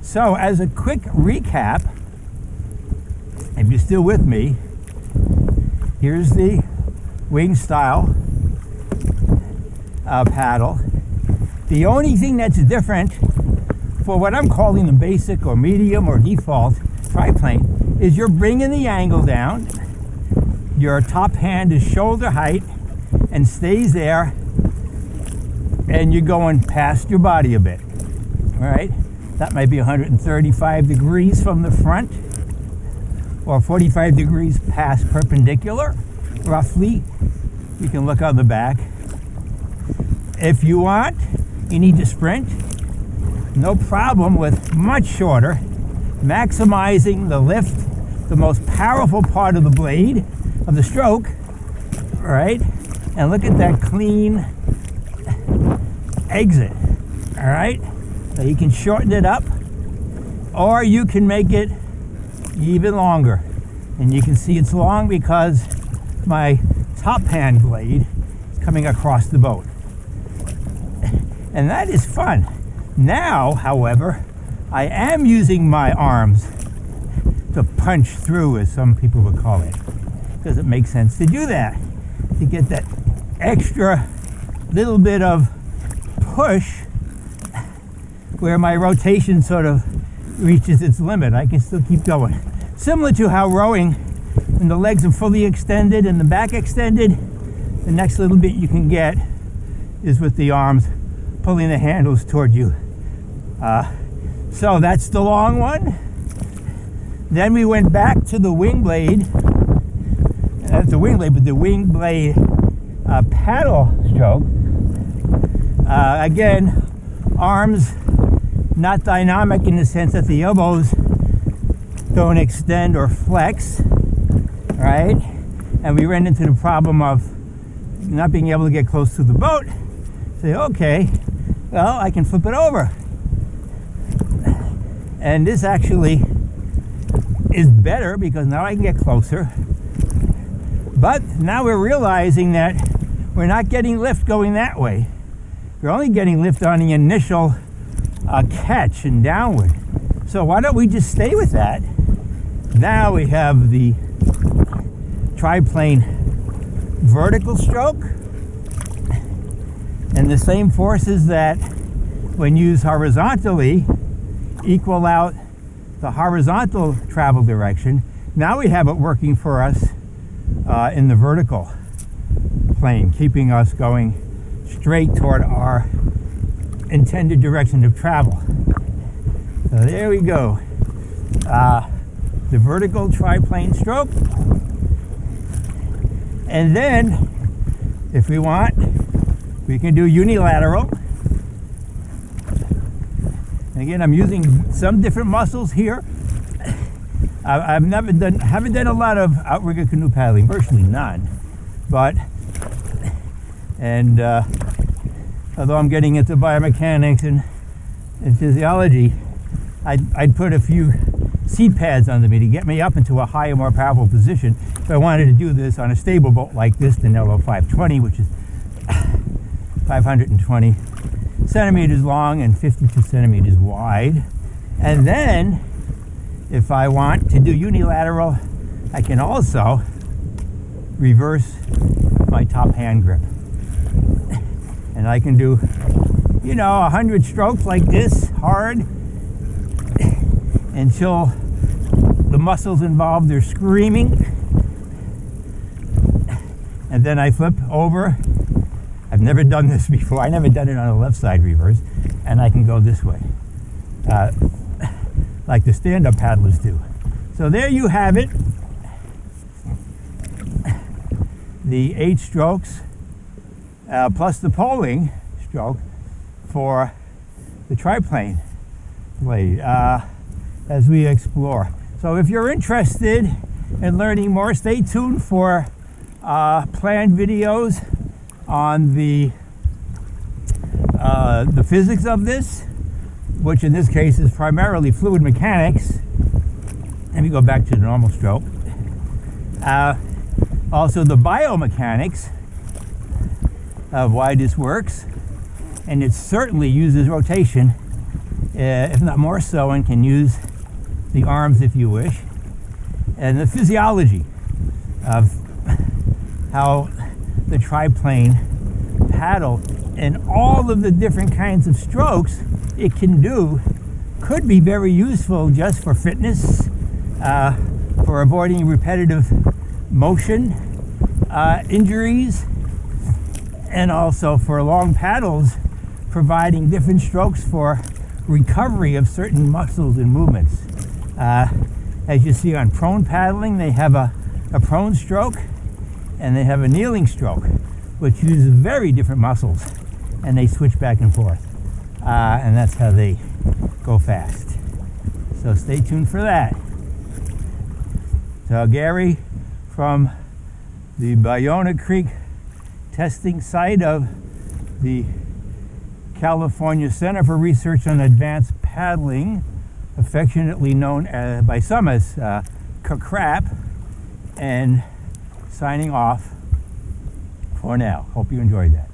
So as a quick recap, if you're still with me, here's the wing style paddle. The only thing that's different for what I'm calling the basic or medium or default triplane is you're bringing the angle down. Your top hand is shoulder height and stays there, and you're going past your body a bit. All right, that might be 135 degrees from the front or 45 degrees past perpendicular, roughly. You can look on the back. If you want, you need to sprint. No problem with much shorter, maximizing the lift, the most powerful part of the blade, of the stroke, all right? And look at that clean exit, all right? So you can shorten it up, or you can make it even longer. And you can see it's long because my top hand blade is coming across the boat. And that is fun. Now, however, I am using my arms to punch through, as some people would call it, because it makes sense to do that, to get that extra little bit of push where my rotation sort of reaches its limit. I can still keep going. Similar to how rowing, when the legs are fully extended and the back extended, the next little bit you can get is with the arms pulling the handles toward you. So that's the long one. Then we went back to the wing blade. That's the wing blade, but the wing blade paddle stroke. Again, arms not dynamic in the sense that the elbows don't extend or flex, right? And we ran into the problem of not being able to get close to the boat. Say, okay, well, I can flip it over. And this actually is better because now I can get closer. But now we're realizing that we're not getting lift going that way. We're only getting lift on the initial catch and downward. So why don't we just stay with that? Now we have the triplane vertical stroke, and the same forces that when used horizontally equal out the horizontal travel direction. Now we have it working for us in the vertical plane, keeping us going straight toward our intended direction of travel. So there we go. The vertical triplane stroke. And then, if we want, we can do unilateral. Again, I'm using some different muscles here. haven't done a lot of outrigger canoe paddling, virtually none. But, although I'm getting into biomechanics and physiology, I'd put a few seat pads under me to get me up into a higher, more powerful position. So I wanted to do this on a stable boat like this, the Nello 520, which is 520 centimeters long and 52 centimeters wide. And then, if I want to do unilateral, I can also reverse my top hand grip. And I can do, 100 strokes like this, hard, until the muscles involved are screaming. And then I flip over. I've never done this before. I never done it on a left side reverse. And I can go this way, like the stand-up paddlers do. So there you have it. The 8 strokes plus the poling stroke for the triplane blade as we explore. So if you're interested in learning more, stay tuned for planned videos on the physics of this, which in this case is primarily fluid mechanics. Let me go back to the normal stroke. Also the biomechanics of why this works, and it certainly uses rotation if not more so, and can use the arms if you wish. And the physiology of how the triplane paddle and all of the different kinds of strokes it can do could be very useful just for fitness, for avoiding repetitive motion injuries, and also for long paddles, providing different strokes for recovery of certain muscles and movements. As you see on prone paddling, they have a prone stroke and they have a kneeling stroke, which uses very different muscles, and they switch back and forth. And that's how they go fast. So stay tuned for that. So Gary from the Bayona Creek testing site of the California Center for Research on Advanced Paddling, affectionately known by some as CRAP, and signing off for now. Hope you enjoyed that.